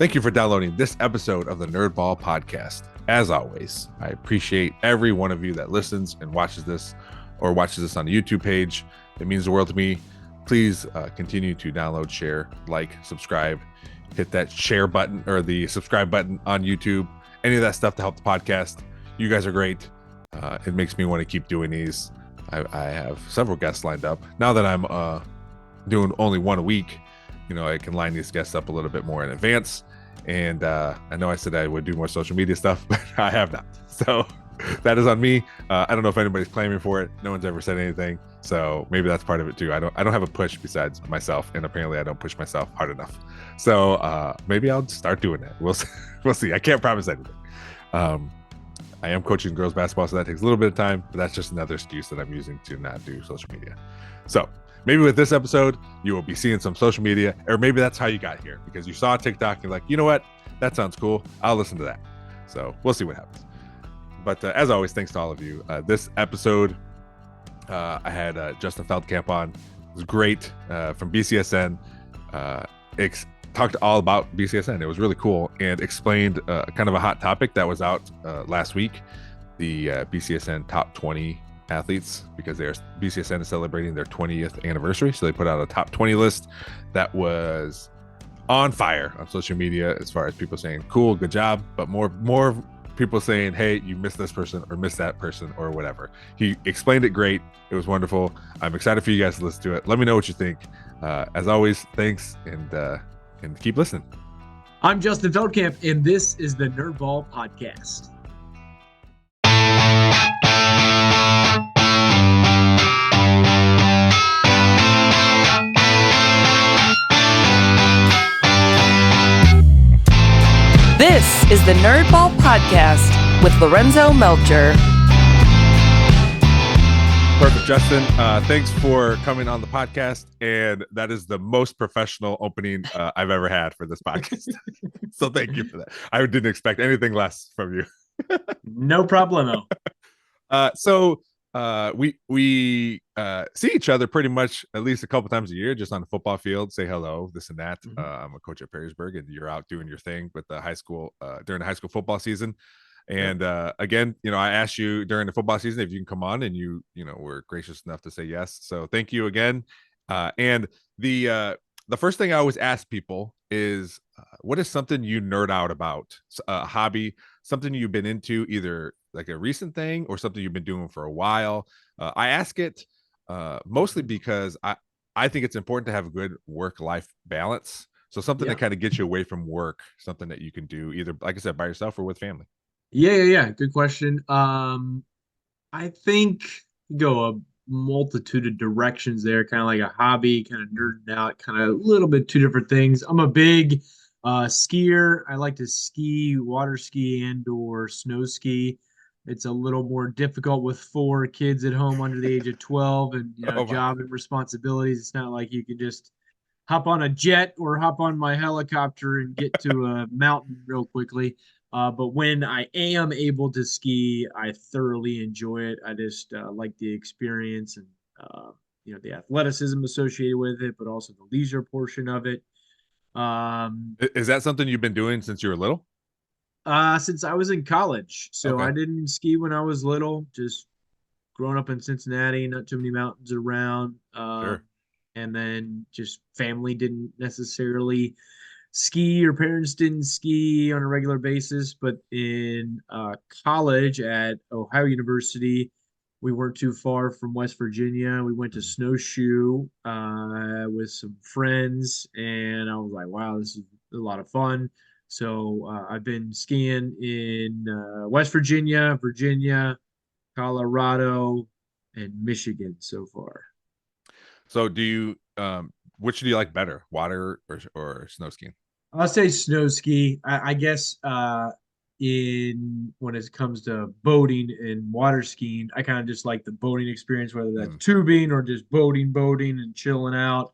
Thank you for downloading this episode of the Nerdball Podcast. As always, I appreciate every one of you that listens and watches this or watches this on the YouTube page. It means the world to me. Please continue to download, share, like, subscribe, hit that share button or the subscribe button on YouTube. Any of that stuff to help the podcast. You guys are great. It makes me want to keep doing these. I have several guests lined up. Now that I'm doing only one a week, I can line these guests up a little bit more in advance. And I know I said I would do more social media stuff, but I have not. So that is on me. I don't know if anybody's claiming for it. No one's ever said anything. So maybe that's part of it too. I don't have a push besides myself, and apparently I don't push myself hard enough. So maybe I'll start doing that. We'll see. I can't promise anything. I am coaching girls basketball, so that takes a little bit of time, but that's just another excuse that I'm using to not do social media. So maybe with this episode, you will be seeing some social media, or maybe that's how you got here, because you saw TikTok and you're like, you know what? That sounds cool. I'll listen to that. So we'll see what happens. But as always, thanks to all of you. This episode, I had Justin Feldkamp on. It was great from BCSN. Talked all about BCSN. It was really cool and explained kind of a hot topic that was out last week, the BCSN top 20 athletes, because BCSN is celebrating their 20th anniversary. So they put out a top 20 list that was on fire on social media, as far as people saying, cool, good job, but more people saying, hey, you missed this person or missed that person or whatever. He explained it great. It was wonderful. I'm excited for you guys to listen to it. Let me know what you think. As always, thanks, and keep listening. I'm Justin Feldkamp, and this is the Nerdball Podcast. This is the Nerdball Podcast with Lorenzo Melcher. Perfect, Justin. Thanks for coming on the podcast, and that is the most professional opening I've ever had for this podcast. So thank you for that. I didn't expect anything less from you. No problemo. So we see each other pretty much at least a couple times a year, just on the football field, say hello, this and that. Mm-hmm. I'm a coach at Perrysburg, and you're out doing your thing with the high school during the high school football season. And again, I asked you during the football season if you can come on, and you were gracious enough to say yes. So thank you again. And the first thing I always ask people is, what is something you nerd out about? A hobby, something you've been into, either like a recent thing or something you've been doing for a while. I ask it mostly because I think it's important to have a good work-life balance. So something that kind of gets you away from work, something that you can do either, like I said, by yourself or with family. Yeah. Good question. I think go a multitude of directions there, kind of like a hobby, kind of nerding out, kind of a little bit two different things. I'm a big skier. I like to ski, water ski, and/or snow ski. It's a little more difficult with 4 kids at home under the age of 12 and job and responsibilities. It's not like you can just hop on a jet or hop on my helicopter and get to a mountain real quickly. But when I am able to ski, I thoroughly enjoy it. I just like the experience and the athleticism associated with it, but also the leisure portion of it. Is that something you've been doing since you were little? Since I was in college. So Okay. I didn't ski when I was little, just growing up in Cincinnati, not too many mountains around. Sure. And then just family didn't necessarily ski, or parents didn't ski on a regular basis. But in college at Ohio University, we weren't too far from West Virginia. We went to snowshoe with some friends, and I was like, wow, this is a lot of fun. So I've been skiing in West Virginia, Colorado, and Michigan so far. So do you which do you like better, water or snow skiing? I'll say snow ski. I guess in when it comes to boating and water skiing, I kind of just like the boating experience, whether that's tubing or just boating and chilling out,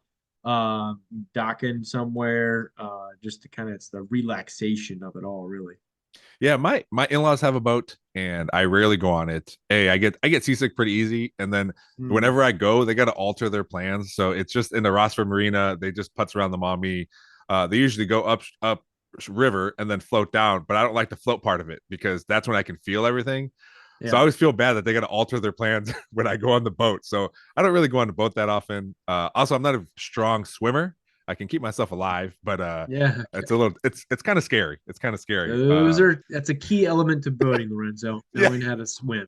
docking somewhere. Just to kind of, it's the relaxation of it all, really. Yeah, my in-laws have a boat, and I rarely go on it. I get seasick pretty easy, and then whenever I go, they got to alter their plans. So it's just in the Rossford Marina. They just putz around the Maumee. They usually go up river and then float down, but I don't like the float part of it because that's when I can feel everything. So I Yeah. always feel bad that they got to alter their plans when I go on the boat. So I don't really go on the boat that often. Also, I'm not a strong swimmer. I can keep myself alive, but Yeah. it's a little, it's kind of scary. It's kind of scary. That's a key element to boating, Lorenzo, Yeah, knowing how to swim.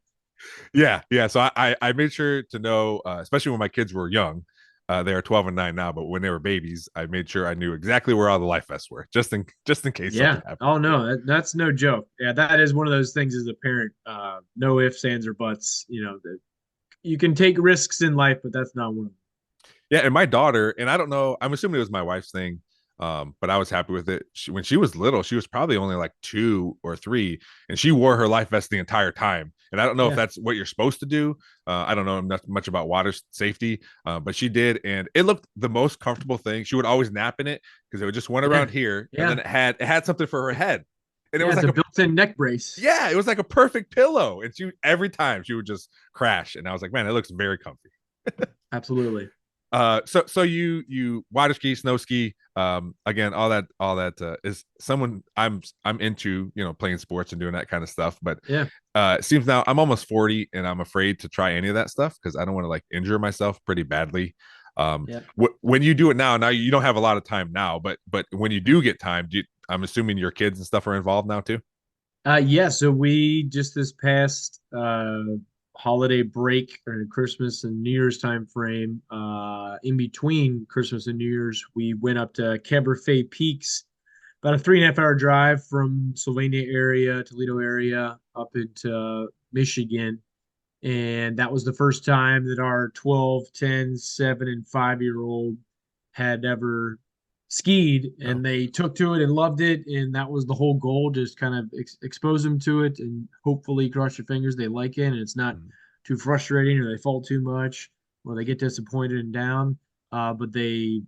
yeah. So I made sure to know, especially when my kids were young. They are 12 and 9 now, but when they were babies, I made sure I knew exactly where all the life vests were, just in case Yeah. something happened. Oh Yeah. no, that's no joke. Yeah, that is one of those things as a parent. No ifs, ands, or buts. That you can take risks in life, but that's not one of them. Yeah, and my daughter, and I don't know, I'm assuming it was my wife's thing, but I was happy with it. When she was little, she was probably only like 2 or 3, and she wore her life vest the entire time. And I don't know if Yeah. that's what you're supposed to do. I don't know much about water safety, but she did, and it looked the most comfortable thing. She would always nap in it because it would just went Yeah. around here, and then Yeah. it had something for her head, and it Yeah. was It's like a a built-in neck brace. yeah, it was like a perfect pillow. And she every time she would just crash, and I was like, man, it looks very comfy. Absolutely. So you water ski, snow ski, again, all that is someone I'm into, playing sports and doing that kind of stuff. But Yeah. it seems now I'm almost 40 and I'm afraid to try any of that stuff because I don't want to like injure myself pretty badly. Yeah. When you do it now you don't have a lot of time now, but when you do get time, I'm assuming your kids and stuff are involved now too. Yeah, so we just this past holiday break or Christmas and New Year's time frame, in between Christmas and New Year's, we went up to Cabernet Peaks, about a 3.5 hour drive from Sylvania area, Toledo area, up into Michigan. And that was the first time that our 12, 10, 7, and 5 year old had ever skied, Oh. and they took to it and loved it. And that was the whole goal, just kind of expose them to it, and hopefully, cross your fingers, they like it and it's not Mhm. too frustrating or they fall too much or they get disappointed and down. But they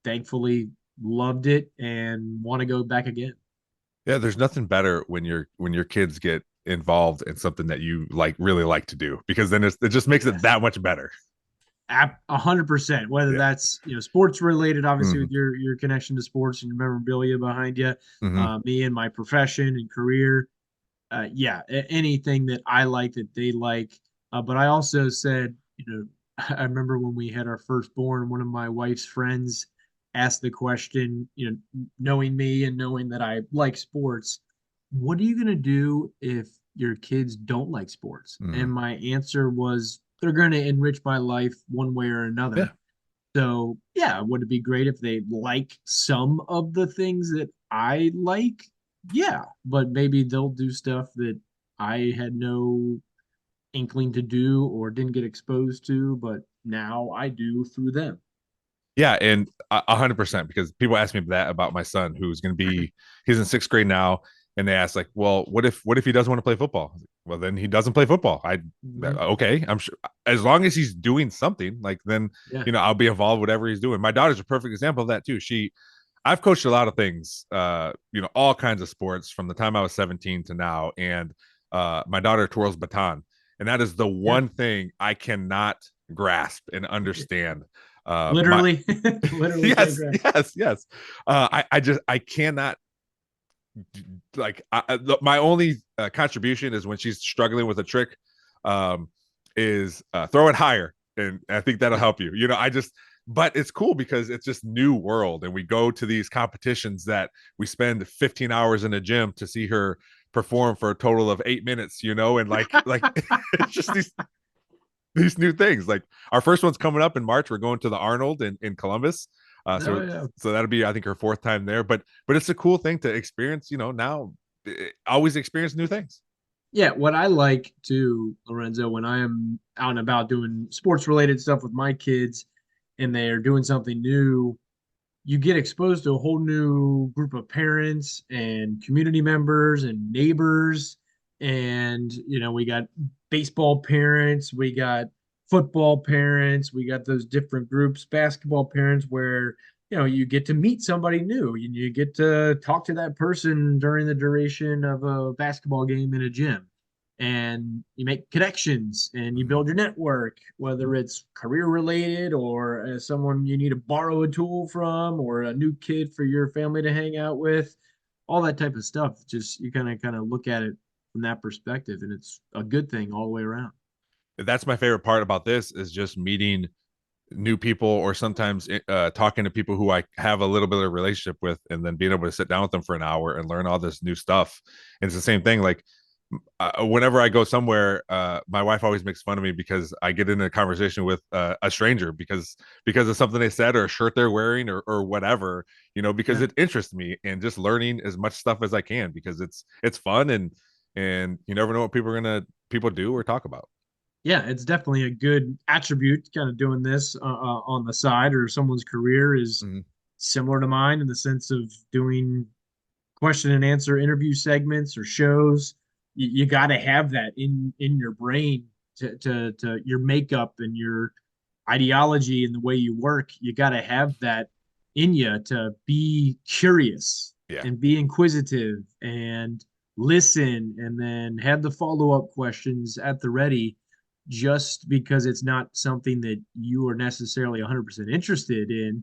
thankfully loved it and want to go back again. Yeah, there's nothing better when your kids get involved in something that you really like to do because then it just makes it Yes. that much better. 100%. Whether Yeah. that's sports related, obviously Hmm. with your connection to sports and your memorabilia behind you, Hmm. me and my profession and career, yeah, anything that I like that they like. But I also said, I remember when we had our firstborn, one of my wife's friends asked the question, knowing me and knowing that I like sports, what are you going to do if your kids don't like sports? Hmm. And my answer was, they're going to enrich my life one way or Yeah. another. So, yeah, would it be great if they like some of the things that I like? Yeah, but maybe they'll do stuff that I had no inkling to do or didn't get exposed to, but now I do through them. Yeah, and 100% because people ask me that about my son who's going to be he's in 6th grade now, and they ask like, well, what if he doesn't want to play football? Well, then he doesn't play football. Mhm. Okay, I'm sure as long as he's doing something, like then Yeah. I'll be involved whatever he's doing. My daughter's a perfect example of that too. I've coached a lot of things, all kinds of sports from the time I was 17 to now, and my daughter twirls baton, and that is the Yeah. one thing I cannot grasp and understand. My Literally, literally can't yes, grasp. yes. I cannot like my only contribution is when she's struggling with a trick, um, is throw it higher, and I think that'll Yeah. help you. But it's cool because it's just new world, and we go to these competitions that we spend 15 hours in a gym to see her perform for a total of 8 minutes. And like it's just these new things. Like our first one's coming up in March. We're going to the Arnold in Columbus. Oh So yeah. so that'll be I think her 4th time there. But it's a cool thing to experience. Now always experience new things. Yeah, what I like to Lorenzo, when I am out and about doing sports related stuff with my kids and they're doing something new, you get exposed to a whole new group of parents and community members and neighbors. And, we got baseball parents, we got football parents, we got those different groups, basketball parents, where, you get to meet somebody new. You get to talk to that person during the duration of a basketball game in a gym. And you make connections and you Mhm. build your network, whether it's career related or as someone you need to borrow a tool from or a new kid for your family to hang out with. all that type of stuff. Just you kind of look at it from that perspective, and it's a good thing all the way around. That's my favorite part about this is just meeting new people, or sometimes talking to people who I have a little bit of a relationship with, and then being able to sit down with them for an hour and learn all this new stuff. And it's the same thing. Like whenever I go somewhere, my wife always makes fun of me because I get in a conversation with a stranger because of something they said, or a shirt they're wearing, or whatever, because Yeah. it interests me, and just learning as much stuff as I can, because it's fun, and you never know what people do or talk about. Yeah, it's definitely a good attribute. Kind of doing this on the side, or someone's career is Mhm. similar to mine in the sense of doing question and answer interview segments or shows. You got to have that in your brain to your makeup and your ideology and the way you work. You got to have that in you to be curious Yeah. and be inquisitive and listen, and then have the follow-up questions at the ready, just because it's not something that you are necessarily 100% interested in,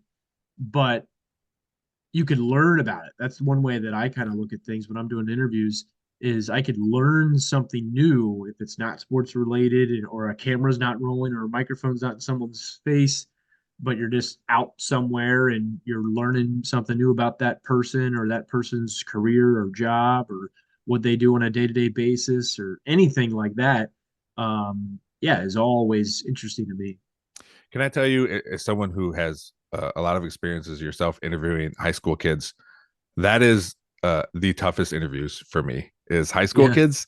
but you could learn about it. That's one way that I kind of look at things when I'm doing interviews, is I could learn something new if it's not sports related, or a camera's not rolling, or a microphone's not in someone's face, but you're just out somewhere and you're learning something new about that person or that person's career or job or what they do on a day-to-day basis or anything like that. Yeah, is always interesting to me. Can I tell you, as someone who has a lot of experiences yourself interviewing high school kids, that is the toughest interviews for me, is high school Yeah. kids.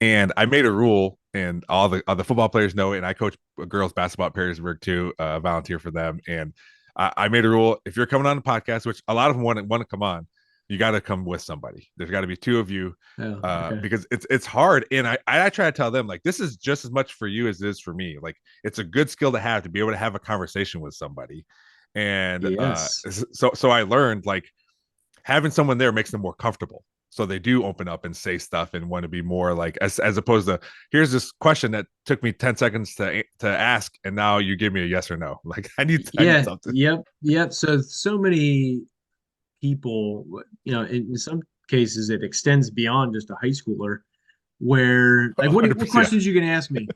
And I made a rule, and all the football players know it. And I coach girls basketball at Perrysburg too, volunteer for them. And I made a rule: if you're coming on the podcast, which a lot of them want to come on, you got to come with somebody. There's got to be two of you, Oh, okay. because it's hard. And I try to tell them, like, this is just as much for you as it is for me. Like, it's a good skill to have, to be able to have a conversation with somebody. And Yes. so I learned, like, having someone there makes them more comfortable, so they do open up and say stuff and want to be more like, as opposed to, here's this question that took me 10 seconds to ask, and now you give me a yes or no. Like, I need Yeah. something. Yep. Yep. So many people, in some cases, it extends beyond just a high schooler. Where, like, what 100%. questions you gonna ask me?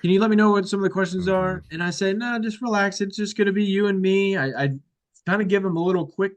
Can you let me know what some of the questions Mm-hmm. are? And I say, no, just relax. It's just gonna be you and me. I kind of give them a little quick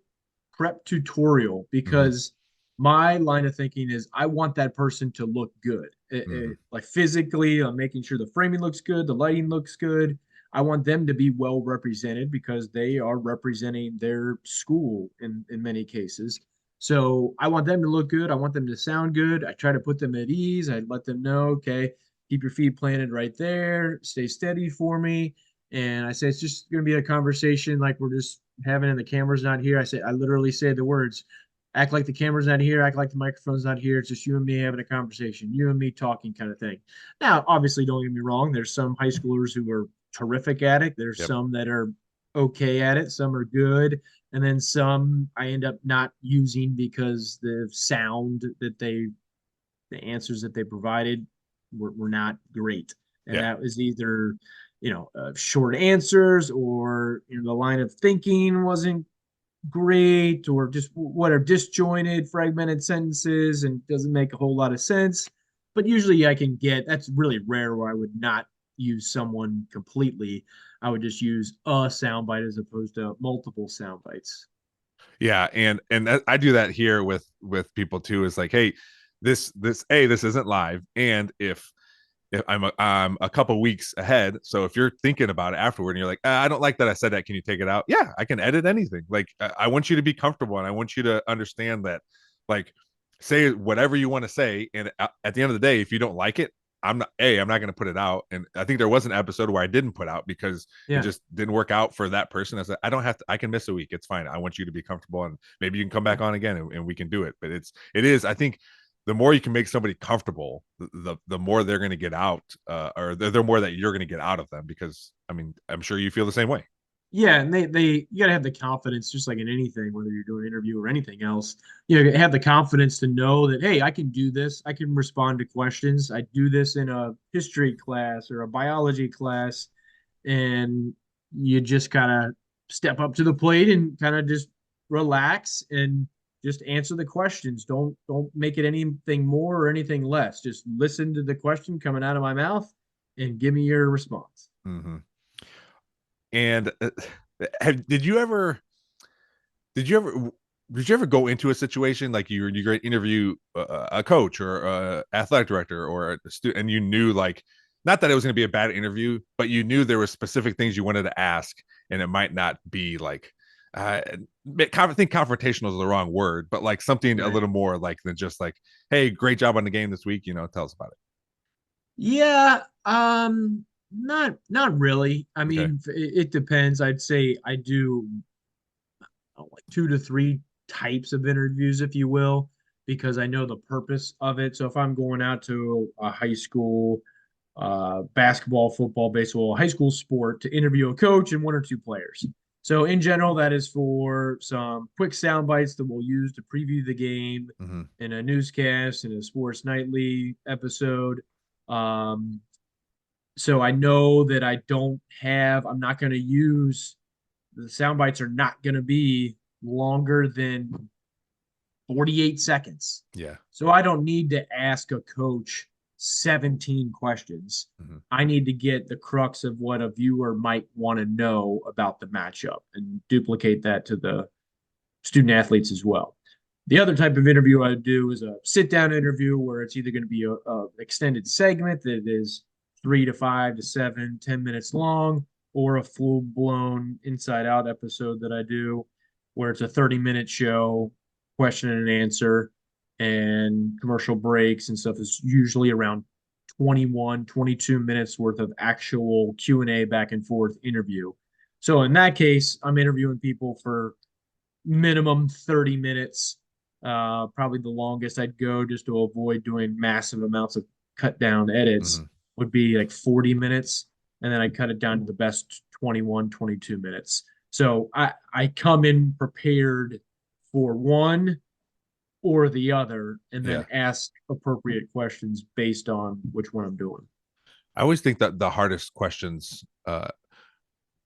prep tutorial, Mm-hmm. because my line of thinking is I want that person to look good, Mm-hmm. like physically. I'm making sure the framing looks good, the lighting looks good. I want them to be well represented because they are representing their school in many cases. So I want them to look good. I want them to sound good. I try to put them at ease. I let them know, okay, keep your feet planted right there, stay steady for me. And I say, it's just going to be a conversation like we're just having, and the camera's not here. I literally say the words, act like the camera's not here, act like the microphone's not here. It's just you and me having a conversation, you and me talking, kind of thing. Now, obviously, don't get me wrong. There's some high schoolers who are terrific at it. There's Yep. some that are okay at it. Some are good. And then some I end up not using because the sound that the answers that they provided were not great. And Yeah. that was either, short answers, or, the line of thinking wasn't great, or just whatever, disjointed, fragmented sentences, and doesn't make a whole lot of sense. But usually I can get, that's really rare where I would not use someone completely. I would just use a soundbite as opposed to multiple sound bites. Yeah, and I do that here with people too. Is like, hey, this isn't live, and if I'm a couple weeks ahead, so if you're thinking about it afterward and you're like, I don't like that I said that, can you take it out? Yeah, I can edit anything. Like, I want you to be comfortable, and I want you to understand that, like, say whatever you want to say, and at the end of the day, if you don't like it, I'm not going to put it out. And I think there was an episode where I didn't put out because it Yeah. just didn't work out for that person. I said, I don't have to, I can miss a week, it's fine. I want you to be comfortable, and maybe you can come Yeah. back on again, and we can do it. But it is, I think, the more you can make somebody comfortable, the more they're going to get out, or the more that you're going to get out of them. Because I mean, I'm sure you feel the same way. Yeah, and you gotta have the confidence, just like in anything, whether you're doing an interview or anything else. Have the confidence to know that, hey, I can do this. I can respond to questions. I do this in a history class or a biology class, and you just kind of step up to the plate and kind of just relax and just answer the questions. Don't make it anything more or anything less. Just listen to the question coming out of my mouth and give me your response. Mm-hmm. And did you ever did you ever did you ever go into a situation like you're going to interview a coach or a athletic director or a student, and you knew like not that it was going to be a bad interview, but you knew there were specific things you wanted to ask, and it might not be like I think confrontational is the wrong word, but like something a Right. little more like than just like, hey, great job on the game this week. Tell us about it. Yeah, not really. I Okay. mean, it depends. I'd say I do like 2 to 3 types of interviews, if you will, because I know the purpose of it. So if I'm going out to a high school, basketball, football, baseball, high school sport to interview a coach and 1 or 2 players. So in general, that is for some quick sound bites that we'll use to preview the game Mm-hmm. in a newscast, in a sports nightly episode. Um, so I know that I'm not going to use the sound bites are not going to be longer than 48 seconds. Yeah. So I don't need to ask a coach 17 questions. Mm-hmm. I need to get the crux of what a viewer might want to know about the matchup and duplicate that to the student athletes as well. The other type of interview I do is a sit down interview where it's either going to be a extended segment that is 3 to 5 to 7, 10 minutes long, or a full blown inside out episode that I do where it's a 30-minute show, question and answer, and commercial breaks and stuff is usually around 21, 22 minutes worth of actual Q&A back and forth interview. So in that case, I'm interviewing people for minimum 30 minutes. Probably the longest I'd go just to avoid doing massive amounts of cut down edits Mm-hmm. would be like 40 minutes. And then I cut it down to the best 21, 22 minutes. So I come in prepared for one or the other and then Yeah. ask appropriate questions based on which one I'm doing. I always think that the hardest questions to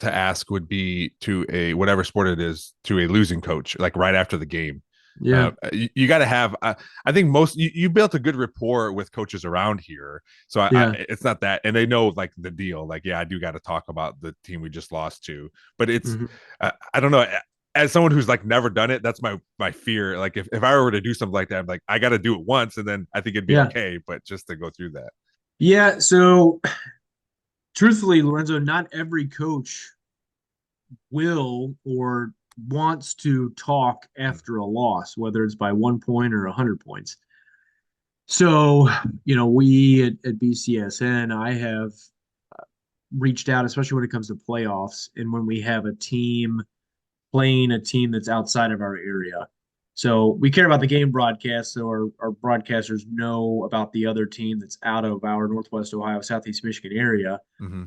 ask would be to a whatever sport it is to a losing coach, like right after the game. Yeah. You got to have. I think most you built a good rapport with coaches around here, so Yeah. it's not that, and they know like the deal. Like, yeah, I do got to talk about the team we just lost to, but it's Mhm. I don't know. As someone who's like never done it, that's my fear. Like if I were to do something like that, I'm like I got to do it once, and then I think it'd be Yeah. okay. But just to go through that, Yeah. So truthfully, Lorenzo, not every coach will or wants to talk after a loss, whether it's by 1 point or 100 points. So, we at BCSN, I have reached out, especially when it comes to playoffs and when we have a team playing a team that's outside of our area. So we care about the game broadcast, so our broadcasters know about the other team that's out of our Northwest Ohio, Southeast Michigan area. mm-hmm.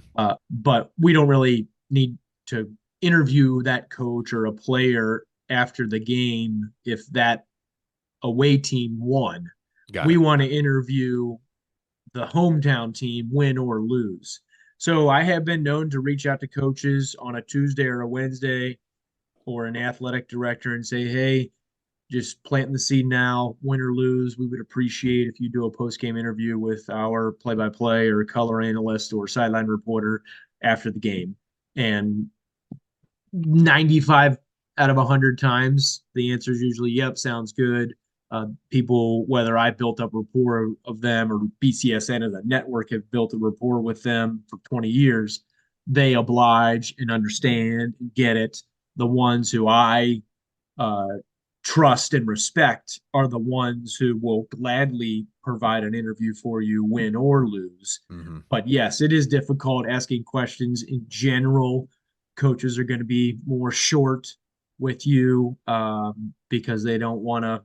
But we don't really need to interview that coach or a player after the game if that away team won. Got We it. want to interview the hometown team, win or lose. So I have been known to reach out to coaches on a Tuesday or a Wednesday or an athletic director and say, hey, just planting the seed now, win or lose. We would appreciate if you do a post game interview with our play by play or color analyst or sideline reporter after the game. And 95 out of 100 times, the answer is usually, yep, sounds good. People, whether I built up rapport of them or BCSN as a network have built a rapport with them for 20 years, they oblige and understand and get it. The ones who I uh, trust and respect are the ones who will gladly provide an interview for you, win or lose. Mm-hmm. But yes, it is difficult asking questions in general. Coaches are going to be more short with you because they don't want to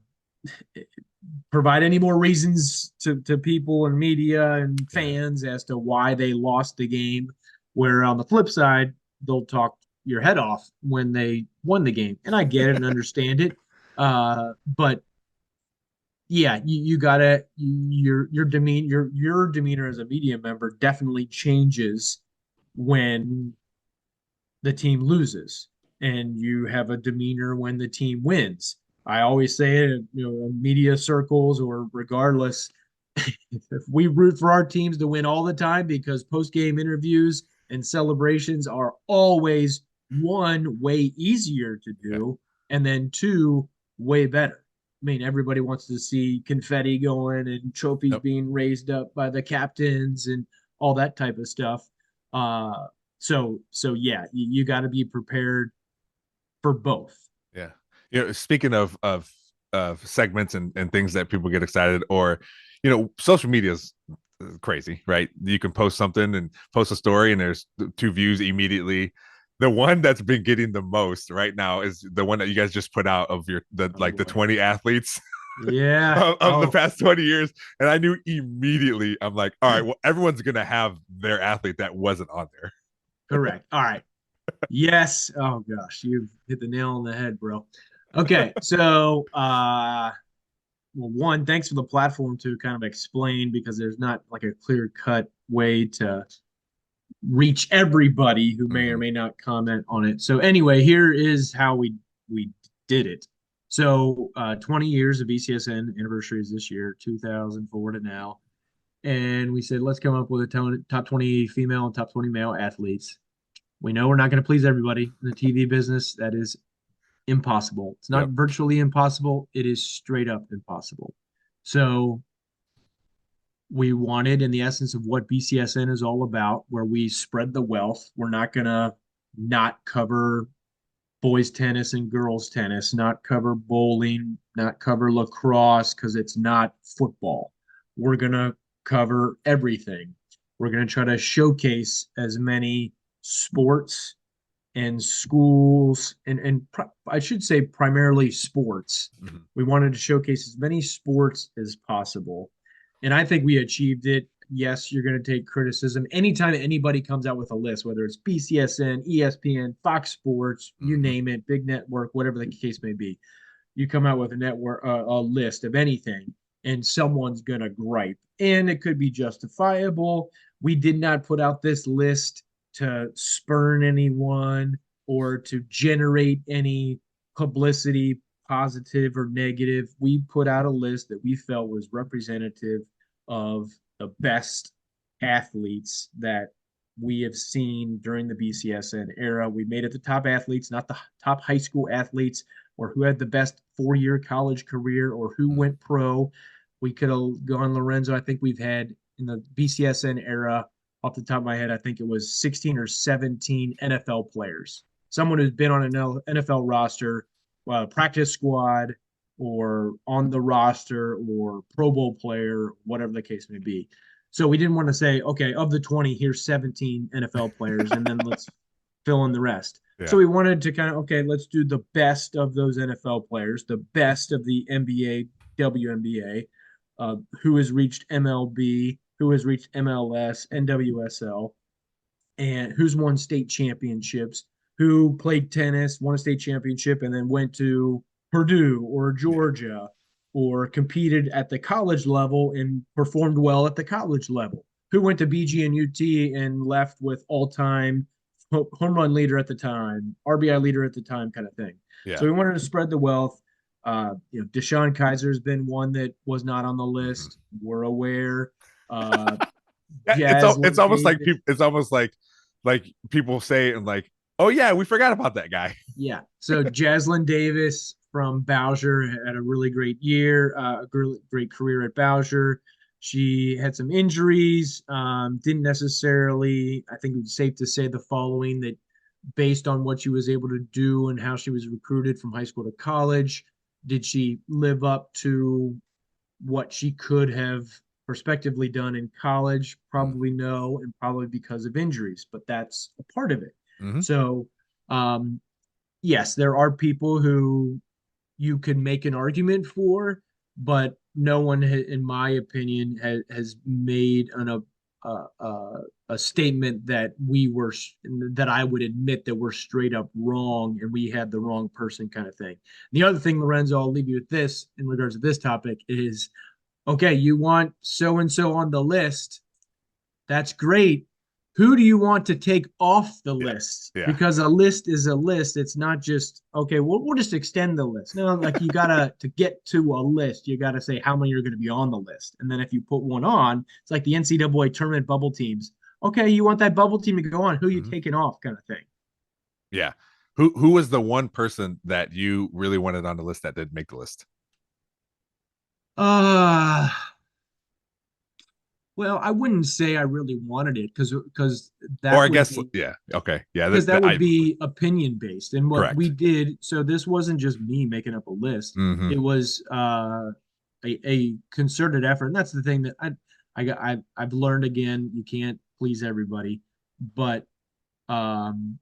provide any more reasons to people and media and Yeah. fans as to why they lost the game. Where on the flip side, they'll talk your head off when they won the game. And I get it and understand it. But yeah, you gotta your demeanor as a media member definitely changes when the team loses, and you have a demeanor when the team wins. I always say it, in media circles or regardless, if we root for our teams to win all the time because post-game interviews and celebrations are always one, way easier to do, and then two, way better. I mean, everybody wants to see confetti going and trophies being raised up by the captains and all that type of stuff. So yeah, you got to be prepared for both. Yeah. Speaking of segments and things that people get excited, or social media is crazy, right? You can post something and post a story and there's 2 views immediately. The one that's been getting the most right now is the one that you guys just put out of the 20 athletes Yeah. of the past 20 years. And I knew immediately, I'm like, all right, well, everyone's gonna have their athlete that wasn't on there. Correct. All right. Yes. Oh gosh, you've hit the nail on the head, bro. Okay, so well, one, thanks for the platform to kind of explain because there's not like a clear cut way to reach everybody who may or may not comment on it. So anyway, here is how we did it. So 20 years of BCSN anniversary is this year, 2004 to now. And we said, let's come up with a top 20 female and top 20 male athletes. We know we're not going to please everybody in the TV business. That is impossible. It's not virtually impossible. It is straight up impossible. So we wanted, in the essence of what BCSN is all about, where we spread the wealth. We're not going to not cover boys tennis and girls tennis, not cover bowling, not cover lacrosse because it's not football. We're going to cover everything. We're going to try to showcase as many sports and schools and I should say primarily sports. We wanted to showcase as many sports as possible. And I think we achieved it. Yes, you're going to take criticism. Anytime anybody comes out with a list, whether it's BCSN, ESPN, Fox Sports, you name it, big network, whatever the case may be, you come out with a list of anything, and someone's going to gripe. And it could be justifiable. We did not put out this list to spurn anyone or to generate any publicity, positive or negative. We put out a list that we felt was representative of the best athletes that we have seen during the BCSN era. We made it the top athletes, not the top high school athletes or who had the best 4-year college career or who went pro. We could have gone Lorenzo. I think we've had in the BCSN era, off the top of my head, I think it was 16 or 17 NFL players. Someone who's been on an NFL roster, practice squad, or on the roster, or Pro Bowl player, whatever the case may be. So we didn't want to say, okay, of the 20, here's 17 NFL players, and then let's fill in the rest. Yeah. So we wanted to kind of, okay, let's do the best of those NFL players, the best of the NBA, WNBA, who has reached MLB, who has reached MLS, NWSL, and who's won state championships, who played tennis, won a state championship, and then went to Purdue or Georgia or competed at the college level and performed well at the college level, who went to BG and UT and left with all-time home run leader at the time, RBI leader at the time kind of thing. Yeah. So we wanted to spread the wealth. Deshaun Kaiser has been one that was not on the list. We're aware. It's almost like people. It's almost like people say and like, oh yeah, we forgot about that guy. Yeah. So Jaslyn Davis from Bowsher had a really great year, a great career at Bowsher. She had some injuries. Didn't necessarily. I think it's safe to say the following: that based on what she was able to do and how she was recruited from high school to college, did she live up to what she could have prospectively done in college? Probably no, and probably because of injuries, but that's a part of it. So yes, there are people who you can make an argument for, but no one in my opinion has made a statement that that I would admit that we're straight up wrong and we had the wrong person kind of thing. The other thing, Lorenzo, I'll leave you with this in regards to this topic is, okay, you want so-and-so on the list. That's great. who do you want to take off the list? Yeah. Because a list is a list. It's not just, okay, we'll just extend the list. No, like you gotta, to get to a list, you gotta say how many are going to be on the list. And then if you put one on, it's like the NCAA tournament bubble teams. Okay, you want that bubble team to go on, who are you taking off, kind of thing. Yeah. Who was the one person that you really wanted on the list that didn't make the list? Uh well, I wouldn't say I really wanted it because Or that I would guess, be yeah. Okay. Yeah. because that would I be opinion based. And what we correct. did, so this wasn't just me making up a list. Mm-hmm. It was a concerted effort. And that's the thing that I've learned. Again, you can't please everybody, but um,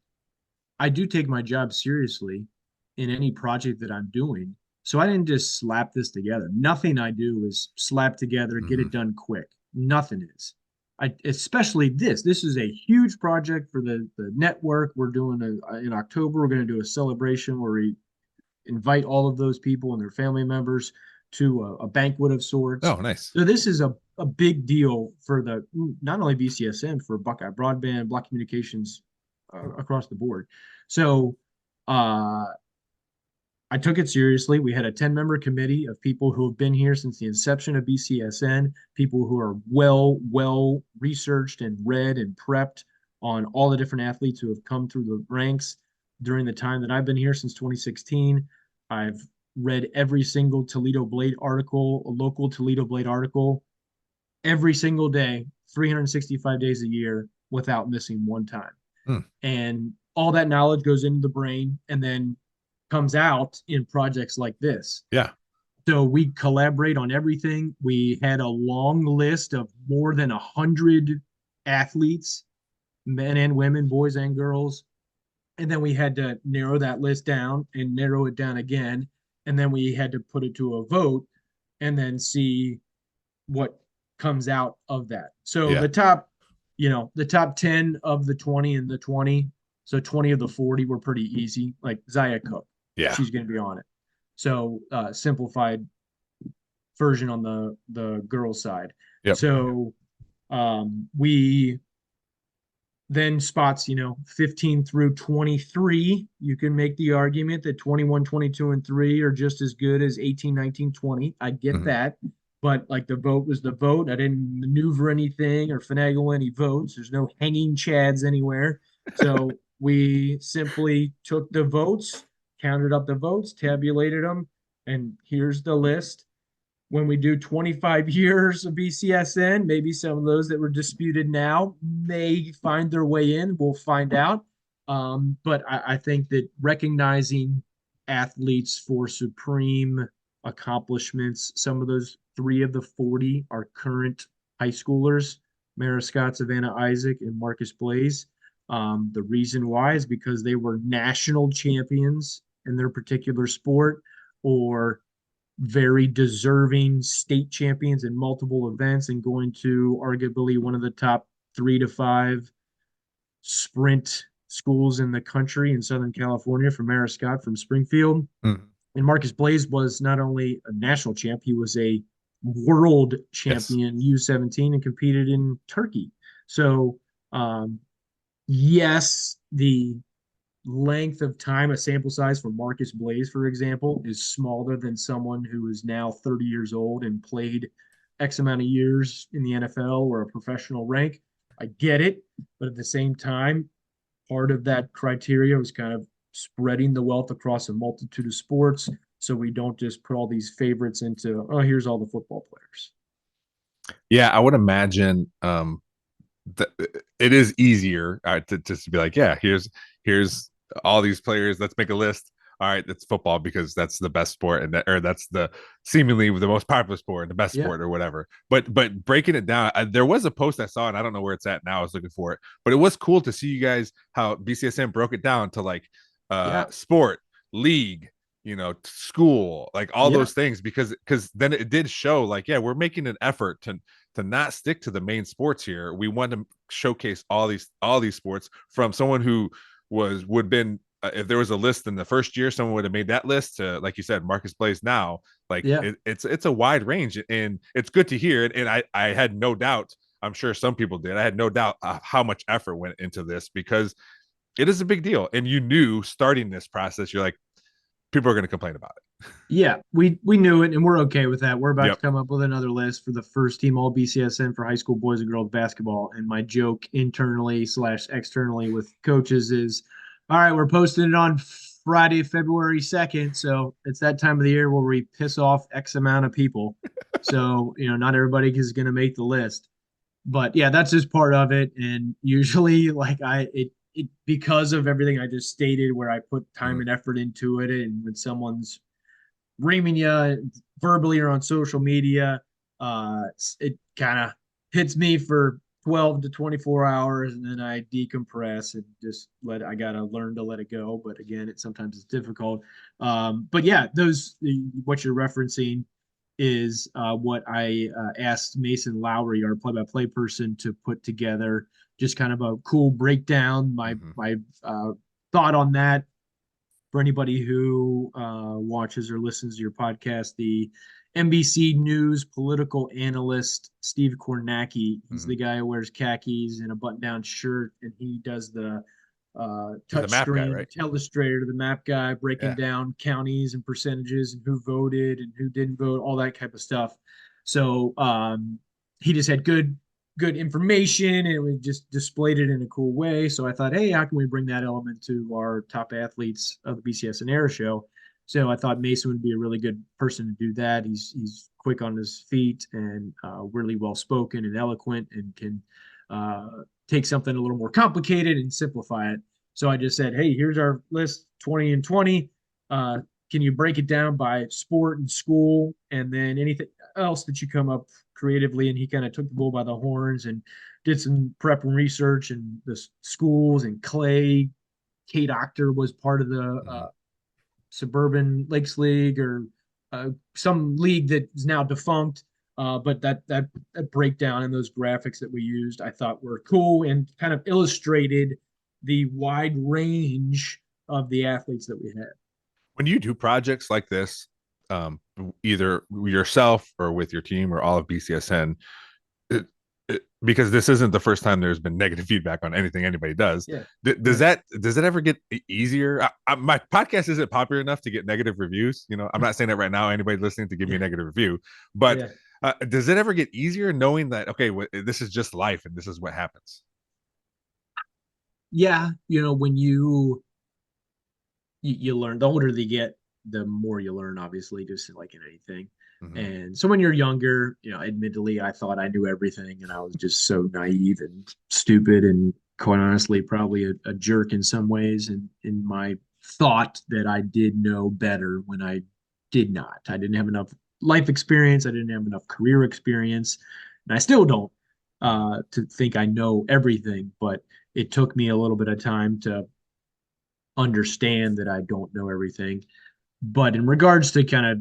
I do take my job seriously in any project that I'm doing. So I didn't just slap this together. Nothing I do is slap together, get Mm-hmm. it done quick. Nothing is. Especially this. This is a huge project for the network. We're doing in October. We're going to do a celebration where we invite all of those people and their family members to a banquet of sorts. Oh, nice. So this is a big deal for the not only BCSN, for Buckeye Broadband, Block Communications, across the board. So uh, I took it seriously. We had a 10-member committee of people who have been here since the inception of BCSN, people who are well researched and read and prepped on all the different athletes who have come through the ranks during the time that I've been here since 2016. I've read every single Toledo Blade article, a local Toledo Blade article, every single day, 365 days a year without missing one time. Hmm. And all that knowledge goes into the brain and then comes out in projects like this. Yeah. So we collaborate on everything. We had a long list of more than 100 athletes, men and women, boys and girls. And then we had to narrow that list down and narrow it down again. And then we had to put it to a vote and then see what comes out of that. So Yeah. the top 10 of the 20 and the 20, so 20 of the 40 were pretty easy. Like Zaya Cook, Yeah. she's going to be on it. So simplified version on the girls side. Yep. So we then spots 15 through 23, you can make the argument that 21, 22, and 3 are just as good as 18, 19, 20. I get Mhm. that, but like the vote was the vote. I didn't maneuver anything or finagle any votes. There's no hanging chads anywhere. So we simply took the votes, counted up the votes, tabulated them, and here's the list. When we do 25 years of BCSN, maybe some of those that were disputed now may find their way in. We'll find out. But I think that recognizing athletes for supreme accomplishments, some of those 3 of the 40 are current high schoolers, Mara Scott, Savannah Isaac, and Marcus Blaze. The reason why is because they were national champions in their particular sport, or very deserving state champions in multiple events, and going to arguably one of the top 3 to 5 sprint schools in the country in Southern California, from Mara Scott from Springfield. Mhm. And Marcus Blaze was not only a national champ, he was a world Yes. champion U17 and competed in Turkey. So, yes, the length of time, a sample size for Marcus Blaze, for example, is smaller than someone who is now 30 years old and played X amount of years in the NFL or a professional rank. I get it. But at the same time, part of that criteria was kind of spreading the wealth across a multitude of sports. So we don't just put all these favorites into, oh, here's all the football players. Yeah, I would imagine it is easier to just be like, yeah, here's all these players. Let's make a list. All right, that's football because that's the best sport, and that's the seemingly the most popular sport and the best sport, or whatever. But breaking it down, there was a post I saw, and I don't know where it's at now. I was looking for it, but it was cool to see you guys how BCSN broke it down to like sport, league, school, like all those things, because then it did show like, yeah, we're making an effort to not stick to the main sports here. We want to showcase all these sports from someone who would been if there was a list in the first year, someone would have made that list, to, like you said, Marcus Blaze now. Like it's a wide range, and it's good to hear. And I had no doubt I'm sure some people did. I had no doubt how much effort went into this because it is a big deal. And you knew starting this process, you're like, people are going to complain about it. Yeah, we knew it, and we're okay with that. We're about Yep. to come up with another list for the first team all BCSN for high school boys and girls basketball. And my joke internally / externally with coaches is, all right, we're posting it on Friday, February 2nd. So it's that time of the year where we piss off X amount of people. So, not everybody is going to make the list. But yeah, that's just part of it. And usually, like it because of everything I just stated, where I put time and effort into it, and when someone's reaming you verbally or on social media, it kind of hits me for 12 to 24 hours, and then I decompress and just I gotta learn to let it go. But again, sometimes it's difficult. But yeah, what you're referencing is what I asked Mason Lowry, our play-by-play person, to put together, just kind of a cool breakdown. My thought on that, for anybody who watches or listens to your podcast, the NBC News political analyst Steve Kornacki. He's the guy who wears khakis and a button-down shirt, and he does the touch screen right? illustrator, the map guy, breaking down counties and percentages and who voted and who didn't vote, all that type of stuff. So he just had good information, and we just displayed it in a cool way. So I thought, hey, how can we bring that element to our top athletes of the BCSN Air Show? So I thought Mason would be a really good person to do that. He's quick on his feet and really well spoken and eloquent, and can take something a little more complicated and simplify it. So I just said, hey, here's our list, 20 and 20. Can you break it down by sport and school, and then anything else that you come up creatively? And he kind of took the bull by the horns and did some prep and research, and the schools and Clay. Kate Octor was part of the Suburban Lakes League, or some league that is now defunct. But that breakdown and those graphics that we used, I thought were cool and kind of illustrated the wide range of the athletes that we had. When you do projects like this, either yourself or with your team or all of BCSN, because this isn't the first time there's been negative feedback on anything anybody does. Yeah. Does that ever get easier? My podcast isn't popular enough to get negative reviews. I'm not saying that right now, anybody listening, to give me a negative review, but does it ever get easier knowing that, okay, this is just life and this is what happens? Yeah. When you learn, the older they get, the more you learn, obviously, just like in anything. And so when you're younger, admittedly, I thought I knew everything, and I was just so naive and stupid, and quite honestly, probably a jerk in some ways, and in my thought that I did know better when I did not. I didn't have enough life experience. I didn't have enough career experience, and I still don't, to think I know everything. But it took me a little bit of time to understand that I don't know everything. But in regards to kind of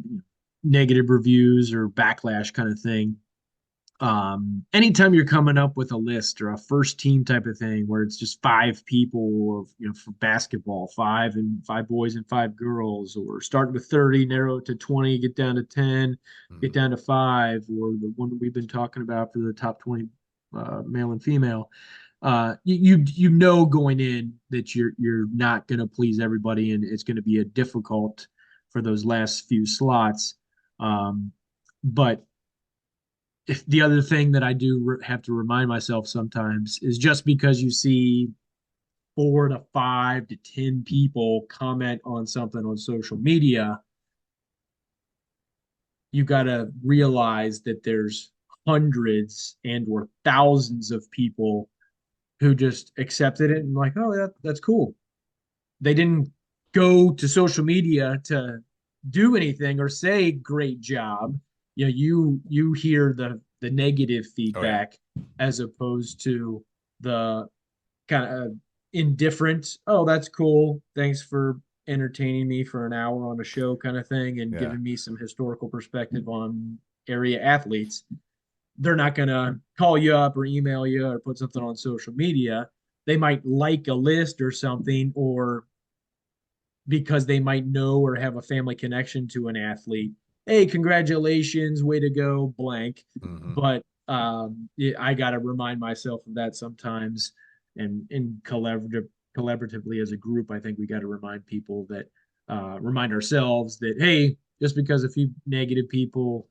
negative reviews or backlash kind of thing, anytime you're coming up with a list or a first team type of thing where it's just 5 people, for basketball, 5 boys and 5 girls, or start with 30, narrow it to 20, get down to 10, get down to 5, or the one that we've been talking about for the top 20 male and female. Going in that you're not going to please everybody, and it's going to be a difficult for those last few slots. But if the other thing that I do have to remind myself sometimes is, just because you see 4 to 5 to 10 people comment on something on social media, you got to realize that there's hundreds and or thousands of people who just accepted it and like, oh, that's cool. They didn't go to social media to do anything or say great job. You hear the negative feedback, as opposed to the kind of indifferent, oh, that's cool, thanks for entertaining me for an hour on a show kind of thing, and giving me some historical perspective on area athletes. They're not going to call you up or email you or put something on social media. They might like a list or something, or because they might know or have a family connection to an athlete. Hey, congratulations, way to go, blank. But I got to remind myself of that sometimes, and collaboratively as a group, I think we got to remind people that remind ourselves that, hey, just because a few negative people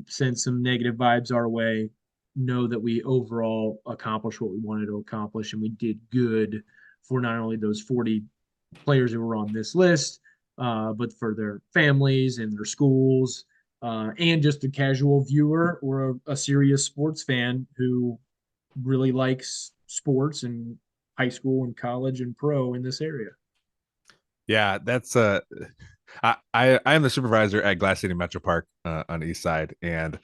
send some negative vibes our way, know that we overall accomplished what we wanted to accomplish, and we did good for not only those 40 players who were on this list, but for their families and their schools, and just a casual viewer or a serious sports fan who really likes sports and high school and college and pro in this area. Yeah, that's I am the supervisor at Glass City Metro Park on the east side, and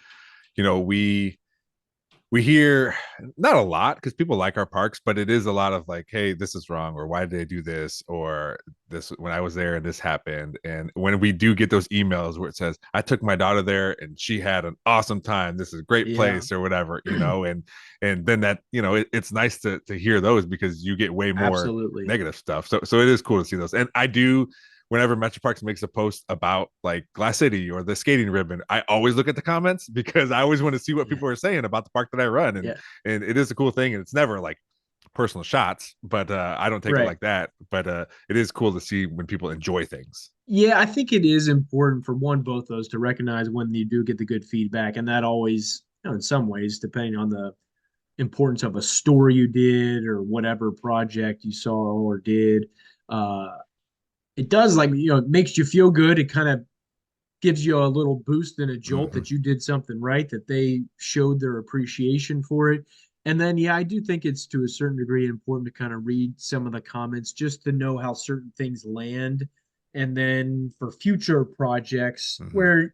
we hear not a lot because people like our parks, but it is a lot of like, hey, this is wrong, or why did they do this, or this when I was there and this happened. And when we do get those emails where it says, I took my daughter there and she had an awesome time, this is a great Yeah, place or whatever, and then that, it's nice to hear those because you get way more absolutely. negative stuff. So it is cool to see those. And I do, whenever Metro Parks makes a post about like Glass City or the skating ribbon, I always look at the comments because I always want to see what Yeah, people are saying about the park that I run. And yeah, and it is a cool thing. And it's never like personal shots, but I don't take it right. like that. But it is cool to see when people enjoy things. Yeah, I think it is important for one, both those to recognize when you do get the good feedback, and that always, in some ways, depending on the importance of a story you did or whatever project you saw or did, uh, it does, like, it makes you feel good. It kind of gives you a little boost and a jolt Mm-hmm. that you did something right, that they showed their appreciation for it. And then, yeah, I do think it's to a certain degree important to kind of read some of the comments just to know how certain things land. And then for future projects Mm-hmm. where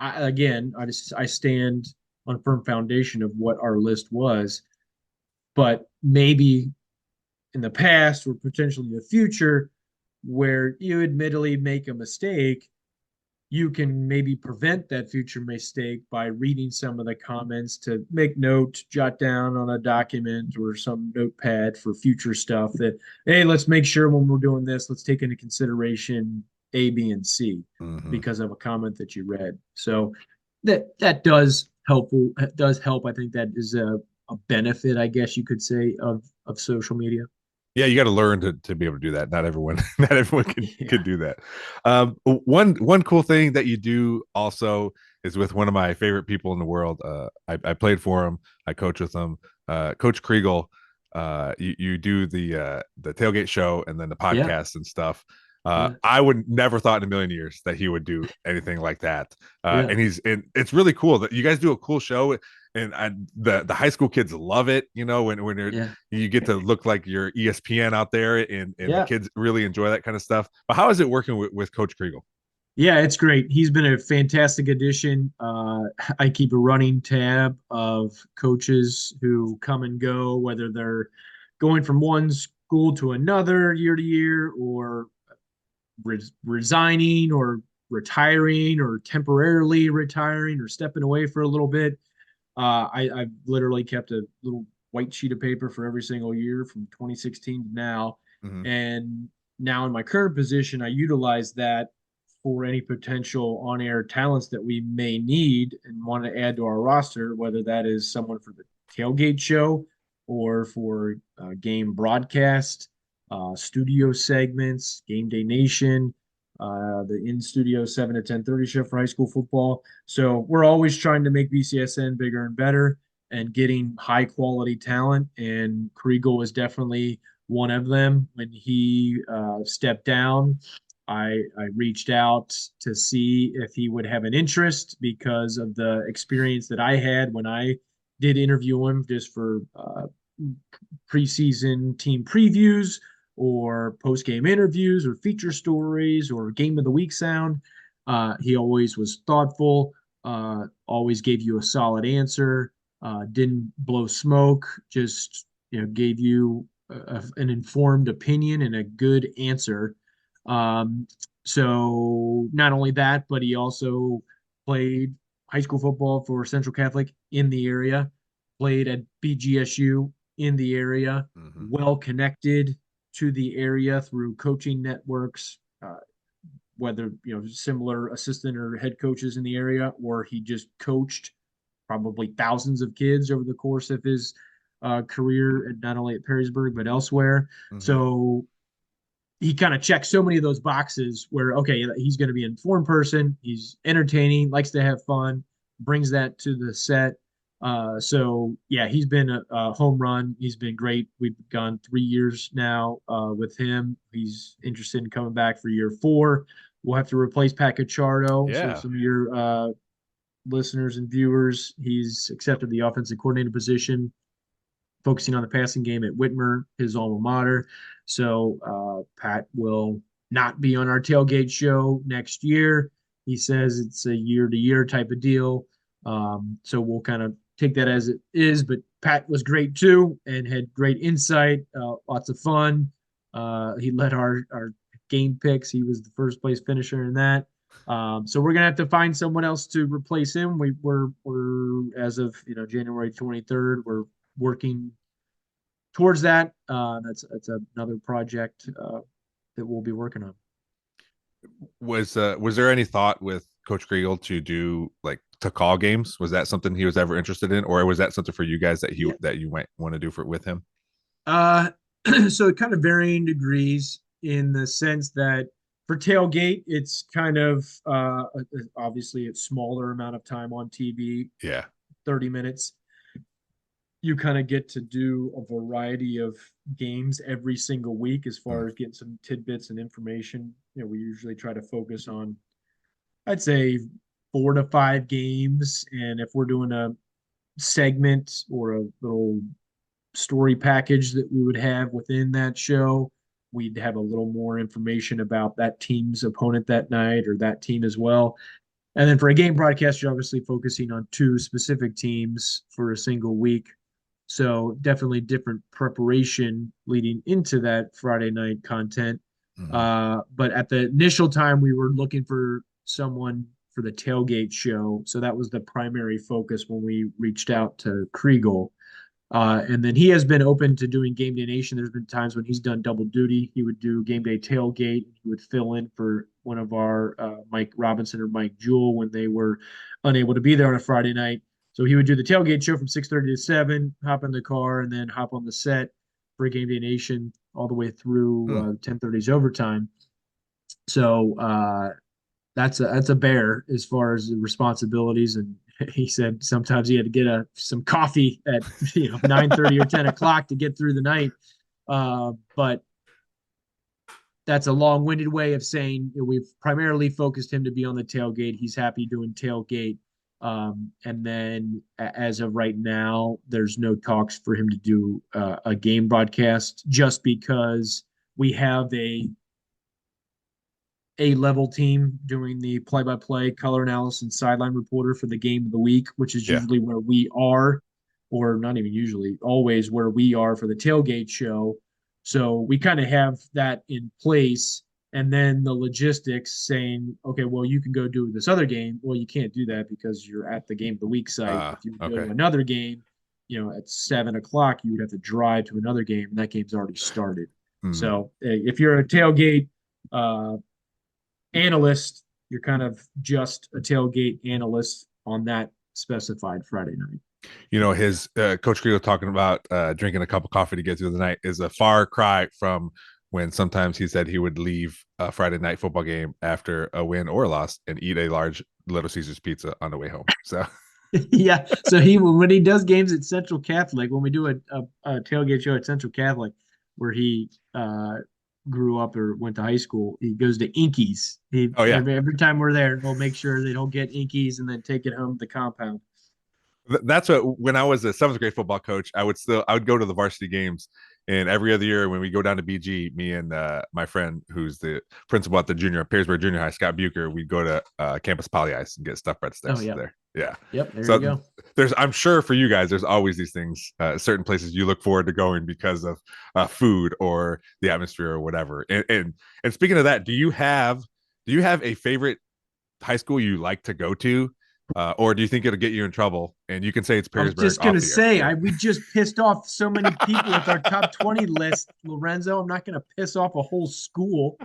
I stand on firm foundation of what our list was, but maybe in the past or potentially in the future where you admittedly make a mistake, you can maybe prevent that future mistake by reading some of the comments to make note, jot down on a document or some notepad for future stuff that, hey, let's make sure when we're doing this, let's take into consideration A, B, and C Mm-hmm. because of a comment that you read. So that does help. I think that is a benefit, I guess you could say, of social media. Yeah, you got to learn to be able to do that. Not everyone, not everyone can Yeah. do that. One cool thing that you do also is with one of my favorite people in the world. I played for him. I coach with him. Coach Kregel. You do the tailgate show and then the Yeah. podcast and stuff. Yeah. I would never thought in a million years that he would do anything like that. Yeah. And it's really cool that you guys do a cool show, and the high school kids love it. When Yeah. you get to look like you're ESPN out there, and the Yeah. kids really enjoy that kind of stuff. But how is it working with Coach Kregel? Yeah, it's great. He's been a fantastic addition. I keep a running tab of coaches who come and go, whether they're going from one school to another year to year, or resigning, or retiring, or temporarily retiring, or stepping away for a little bit. I've literally kept a little white sheet of paper for every single year from 2016 to now. Mm-hmm. And now in my current position, I utilize that for any potential on-air talents that we may need and want to add to our roster, whether that is someone for the tailgate show or for game broadcast, studio segments, Game Day Nation, the in studio 7 to 10:30 show for high school football. So we're always trying to make BCSN bigger and better and getting high quality talent. And Kregel was definitely one of them. When he stepped down, I reached out to see if he would have an interest because of the experience that I had when I did interview him just for preseason team previews or post game interviews or feature stories or game of the week sound. He always was thoughtful, always gave you a solid answer, didn't blow smoke, just gave you an informed opinion and a good answer. Um, so not only that, but he also played high school football for Central Catholic in the area, played at BGSU in the area, Mm-hmm. well connected to the area through coaching networks, whether similar assistant or head coaches in the area, or he just coached probably thousands of kids over the course of his career, not only at Perrysburg but elsewhere. Mhm. So he kind of checks so many of those boxes where, okay, he's going to be an informed person, he's entertaining, likes to have fun, brings that to the set. So yeah, he's been a home run. He's been great. We've gone 3 years now with him. He's interested in coming back for year 4. We'll have to replace Pat Cacciardo. So Yeah. some of your listeners and viewers, he's accepted the offensive coordinator position, focusing on the passing game at Whitmer, his alma mater. So Pat will not be on our tailgate show next year. He says it's a year-to-year type of deal. So we'll kind of take that as it is. But Pat was great too and had great insight, lots of fun. He led our game picks. He was the first place finisher in that. So we're gonna have to find someone else to replace him. We're as of January 23rd, we're working towards that. That's another project that we'll be working on. Was there any thought with Coach Kregel to call games? Was that something he was ever interested in, or was that something for you guys that you might want to do with him? So kind of varying degrees in the sense that for tailgate, it's kind of obviously it's smaller amount of time on TV. Yeah. 30 minutes. You kind of get to do a variety of games every single week as far as getting some tidbits and information. We usually try to focus on, I'd say, 4 to 5 games. And if we're doing a segment or a little story package that we would have within that show, we'd have a little more information about that team's opponent that night or that team as well. And then for a game broadcast, you're obviously focusing on 2 specific teams for a single week. So definitely different preparation leading into that Friday night content. But at the initial time, we were looking for someone for the tailgate show. So that was the primary focus when we reached out to Kregel. And then he has been open to doing Game Day Nation. There's been times when he's done double duty. He would do Game Day Tailgate. He would fill in for one of our Mike Robinson or Mike Jewell when they were unable to be there on a Friday night. So he would do the tailgate show from 6:30 to 7, hop in the car, and then hop on the set for Game Day Nation all the way through 10:30's overtime. So that's a bear as far as the responsibilities. And he said sometimes he had to get some coffee at 9:30 or 10 o'clock to get through the night. But that's a long-winded way of saying we've primarily focused him to be on the tailgate. He's happy doing tailgate. And then as of right now, there's no talks for him to do a game broadcast just because we have a level team doing the play-by-play color analysis and sideline reporter for the game of the week, which is usually where we are, or not even usually, always where we are for the tailgate show. So we kind of have that in place. And then the logistics saying, okay, well, you can go do this other game. Well, you can't do that because you're at the game of the week site. If you go to another game, at 7 o'clock, you would have to drive to another game, and that game's already started. So if you're a tailgate analyst, you're kind of just a tailgate analyst on that specified Friday night. His Coach Kregel talking about drinking a cup of coffee to get through the night is a far cry from when sometimes he said he would leave a Friday night football game after a win or a loss and eat a large Little Caesars pizza on the way home. So yeah. So when he does games at Central Catholic, when we do a tailgate show at Central Catholic, where he grew up or went to high school, he goes to Inky's. Every time we're there, he'll make sure they don't get Inky's and then take it home to the compound. That's what, when I was a 7th grade football coach, I would go to the varsity games, and every other year when we go down to BG, me and my friend who's the principal at the Perrysburg Junior High, Scott Bucher, we'd go to Campus Poly Ice and get stuffed breadsticks there. Yeah. Yep. There you go. I'm sure for you guys, there's always these things, certain places you look forward to going because of food or the atmosphere or whatever. And speaking of that, do you have a favorite high school you like to go to? Or do you think it'll get you in trouble? And you can say it's Perrysburg. I was just going to say, we just pissed off so many people with our top 20 list, Lorenzo. I'm not going to piss off a whole school.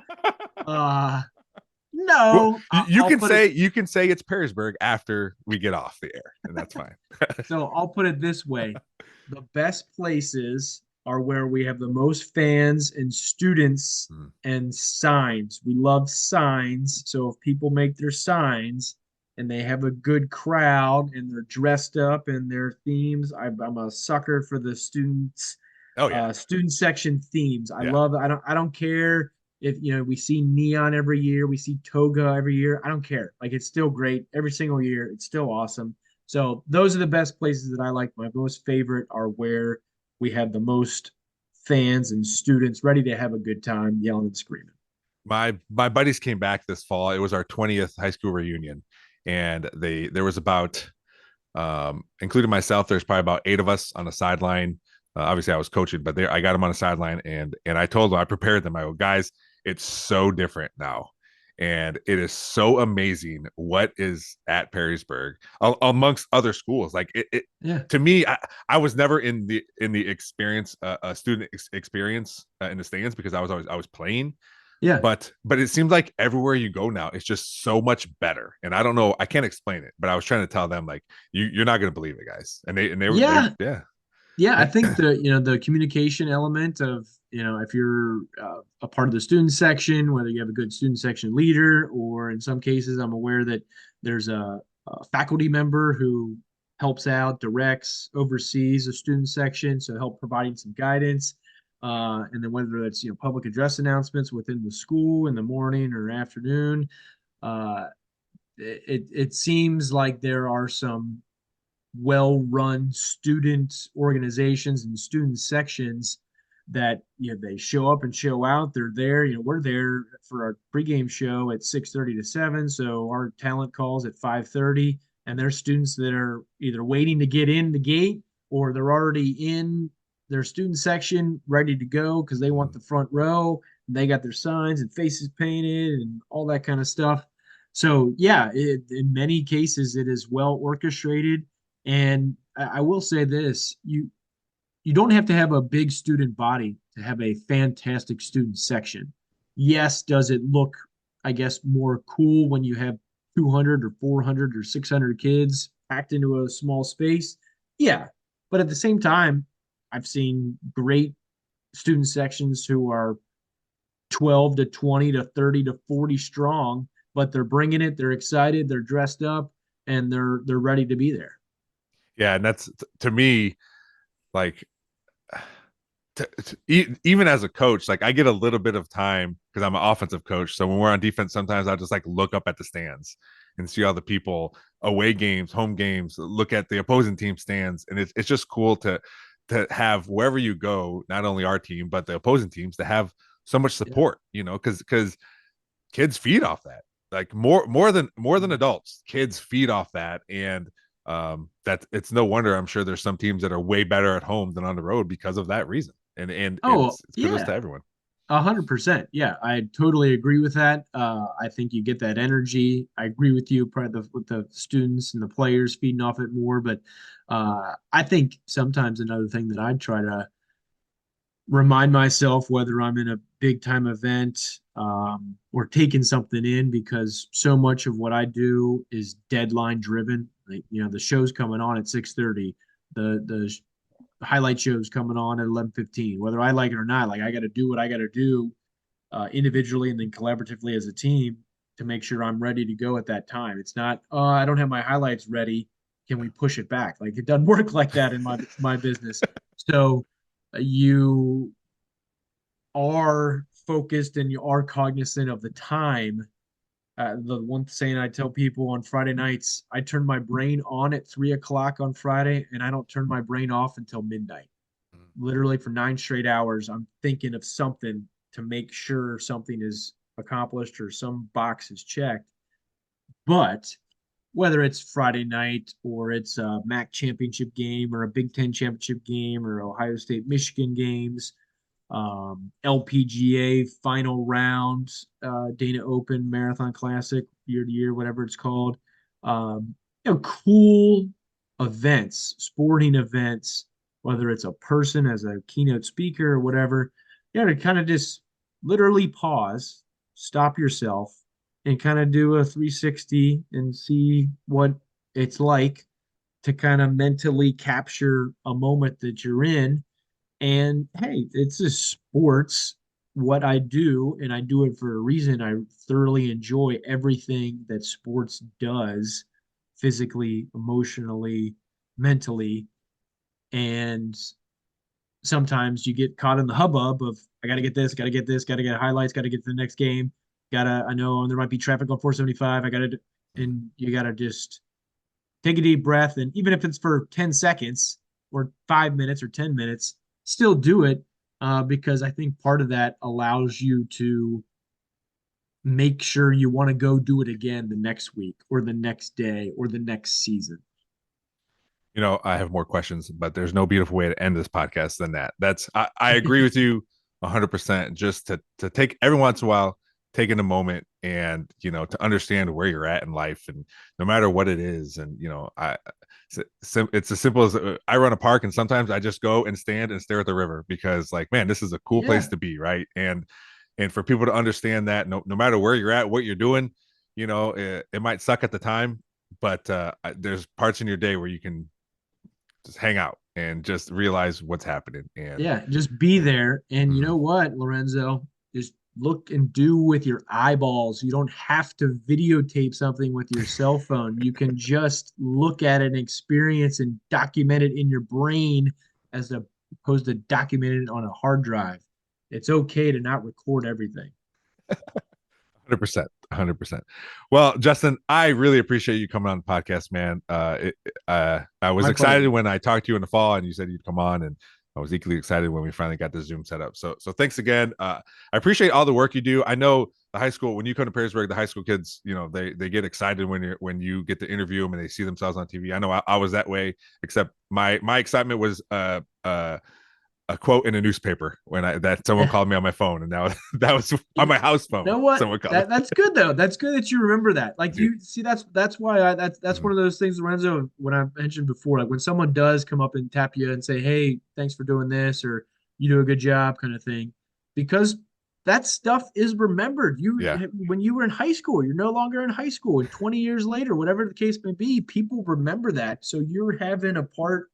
Well, No, you I'll can put it. say it's Perrysburg after we get off the air, and that's fine. So I'll put it this way: the best places are where we have the most fans and students Mm. and signs. We love signs. So if people make their signs and they have a good crowd and they're dressed up in their themes, I'm a sucker for the Oh yeah, student section themes. I yeah. love. I don't care if we see neon every year, we see toga every year. I don't care. Like it's still great every single year. It's still awesome. So those are the best places that I like. My most favorite are where we have the most fans and students ready to have a good time, yelling and screaming. My buddies came back this fall. It was our 20th high school reunion, and there was about including myself. There's probably about 8 of us on the sideline. Obviously, I was coaching, but I got them on the sideline, and I told them, I prepared them. I go, guys, it's so different now, and it is so amazing what is at Perrysburg amongst other schools. Like it Yeah. to me, I was never in the experience, student experience in the stands because I was playing, Yeah. but it seems like everywhere you go now it's just so much better, and I don't know, I can't explain it, but I was trying to tell them like you're not going to believe it, guys, and they were they Yeah. yeah. Yeah, I think the communication element of if you're a part of the student section, whether you have a good student section leader, or in some cases, I'm aware that there's a faculty member who helps out, directs, oversees a student section, so help providing some guidance, and then whether that's public address announcements within the school in the morning or afternoon, uh, it seems like there are some well-run student organizations and student sections that they show up and show out. They're there. We're there for our pregame show at 6:30 to 7. So our talent calls at 5:30, and there's students that are either waiting to get in the gate or they're already in their student section ready to go because they want the front row. And they got their signs and faces painted and all that kind of stuff. So yeah, in many cases it is well orchestrated, and I will say this: you don't have to have a big student body to have a fantastic student section. Yes, does it look, I guess, more cool when you have 200 or 400 or 600 kids packed into a small space? Yeah, but at the same time, I've seen great student sections who are 12 to 20 to 30 to 40 strong, but they're bringing it, they're excited, they're dressed up, and they're ready to be there. Yeah, and that's to me like even as a coach, like I get a little bit of time because I'm an offensive coach. So when we're on defense, sometimes I just like look up at the stands and see all the people, away games, home games, look at the opposing team stands, and it's just cool to have wherever you go, not only our team but the opposing teams, to have so much Yeah. support. Because kids feed off that, like more than adults. Kids feed off that, and that it's no wonder. I'm sure there's some teams that are way better at home than on the road because of that reason, and Oh, it's kudos yeah. to everyone. 100%. Yeah, I totally agree with that. I think you get that energy. I agree with you, probably with the students and the players feeding off it more. But I think sometimes another thing that I'd try to remind myself, whether I'm in a big time event or taking something in, because so much of what I do is deadline driven. Like, the show's coming on at 6:30. The highlight shows coming on at 11:15. Whether I like it or not, like I got to do what I got to do individually and then collaboratively as a team to make sure I'm ready to go at that time. It's not, oh, I don't have my highlights ready. Can we push it back? Like it doesn't work like that in my business. So you are focused and you are cognizant of the time. The one saying I tell people on Friday nights, I turn my brain on at 3 o'clock on Friday, and I don't turn my brain off until midnight. Literally for 9 straight hours, I'm thinking of something to make sure something is accomplished or some box is checked. But whether it's Friday night or it's a MAC championship game or a Big Ten championship game or Ohio State Michigan games, LPGA final round, Dana Open Marathon Classic, year to year, whatever it's called. Cool events, sporting events, whether it's a person as a keynote speaker or whatever, to kind of just literally pause, stop yourself, and kind of do a 360 and see what it's like to kind of mentally capture a moment that you're in. And hey, it's just sports, what I do, and I do it for a reason. I thoroughly enjoy everything that sports does physically, emotionally, mentally. And sometimes you get caught in the hubbub of, I got to get this, got to get this, got to get highlights, got to get to the next game. I know there might be traffic on 475. And you got to just take a deep breath. And even if it's for 10 seconds or 5 minutes or 10 minutes, still do it, because I think part of that allows you to make sure you want to go do it again the next week or the next day or the next season. I have more questions, but there's no beautiful way to end this podcast than that. I agree with you 100%. Just to take every once in a while, taking a moment and, to understand where you're at in life, and no matter what it is. And, it's as simple as I run a park, and sometimes I just go and stand and stare at the river because, like, man, this is a cool place to be. Right. And for people to understand that no matter where you're at, what you're doing, it might suck at the time, but there's parts in your day where you can just hang out and just realize what's happening. And yeah, just be there. And you know what, Lorenzo, just look and do with your eyeballs. You don't have to videotape something with your cell phone. You can just look at it and experience and document it in your brain as opposed to document it on a hard drive. It's okay to not record everything. 100%. 100%. Well, Justin, I really appreciate you coming on the podcast, man. I was My excited pleasure. when I talked to you in the fall and you said you'd come on, and I was equally excited when we finally got the Zoom set up. So thanks again. I appreciate all the work you do. I know the high school, when you come to Perrysburg, the high school kids, they get excited when you get to interview them and they see themselves on TV. I know I was that way, except my excitement was a quote in a newspaper that someone called me on my phone, and now that was on my house phone. You know what? Someone called me. That's good though. That's good that you remember that. Like, you see, that's why that's one of those things, Lorenzo. When I mentioned before, like when someone does come up and tap you and say, "Hey, thanks for doing this," or "You do a good job," kind of thing, because that stuff is remembered. Yeah. When you were in high school, you're no longer in high school, and 20 years later, whatever the case may be, people remember that. So you're having a part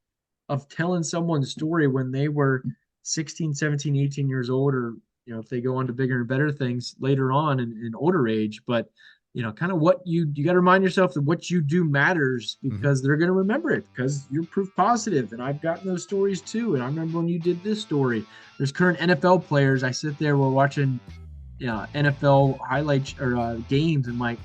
of telling someone's story when they were 16, 17, 18 years old, or if they go on to bigger and better things later on in older age. But kind of what you got to remind yourself that what you do matters, because they're going to remember it, because you're proof positive. And I've gotten those stories too. And I remember when you did this story. There's current NFL players. I sit there, we're watching NFL highlights or games, and like,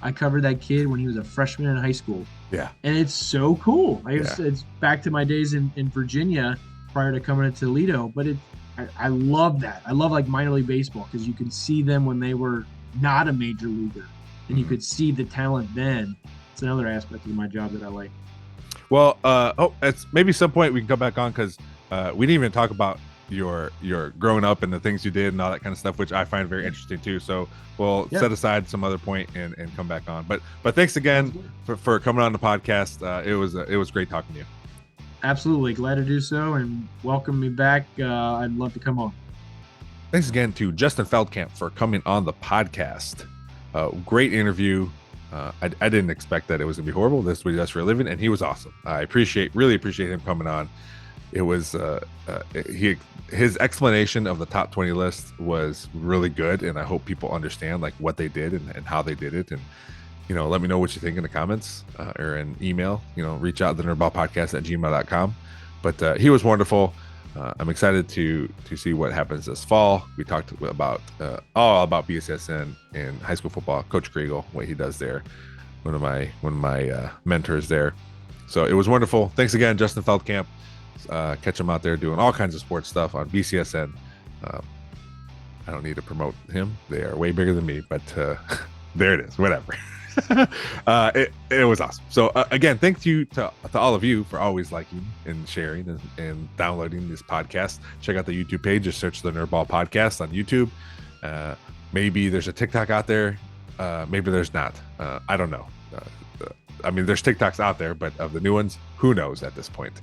I covered that kid when he was a freshman in high school. Yeah. And it's so cool. It's back to my days in Virginia prior to coming to Toledo. But I love that. I love like minor league baseball, because you could see them when they were not a major leaguer, and you could see the talent then. It's another aspect of my job that I like. Well, it's maybe some point we can come back on, because we didn't even talk about your growing up and the things you did and all that kind of stuff, which I find very interesting too. So we'll set aside some other point and come back on. But thanks again for coming on the podcast. It was great talking to you. Absolutely. Glad to do so, and welcome me back. I'd love to come on. Thanks again to Justin Feldkamp for coming on the podcast. Great interview. I didn't expect that it was gonna be horrible. This is what he does for a living, and he was awesome. I really appreciate him coming on. It was his explanation of the top 20 list was really good, and I hope people understand like what they did and how they did it. And let me know what you think in the comments or an email. Reach out to the nerdballpodcast@gmail.com. But he was wonderful. I'm excited to see what happens this fall. We talked about all about BCSN and high school football. Coach Kregel, what he does there, one of my mentors there. So it was wonderful. Thanks again, Justin Feldkamp. Catch him out there doing all kinds of sports stuff on BCSN. I don't need to promote him. They are way bigger than me, but there it is. Whatever. It was awesome. So again, thank you to all of you for always liking and sharing and downloading this podcast. Check out the YouTube page. Just search the Nerdball Podcast on YouTube. Maybe there's a TikTok out there. Maybe there's not. I don't know. I mean, there's TikToks out there, but of the new ones, who knows at this point?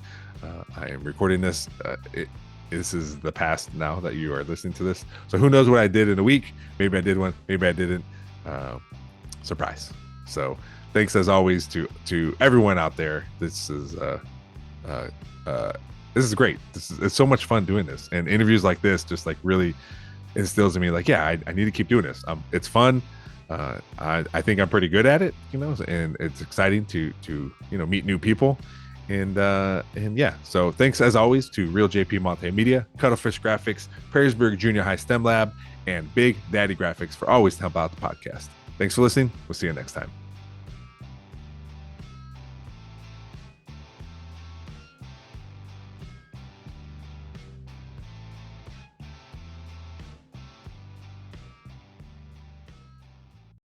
I am recording this. This is the past now that you are listening to this. So who knows what I did in a week? Maybe I did one. Maybe I didn't. surprise. So thanks as always to everyone out there. This is great. It's so much fun doing this, and interviews like this just like really instills in me like, yeah, I need to keep doing this. It's fun. I think I'm pretty good at it, and it's exciting to meet new people. And yeah, so thanks as always to Real JP Multimedia, Cuttlefish Graphics, Perrysburg Junior High STEM Lab, and Big Daddy Graphics for always helping out the podcast. Thanks for listening. We'll see you next time.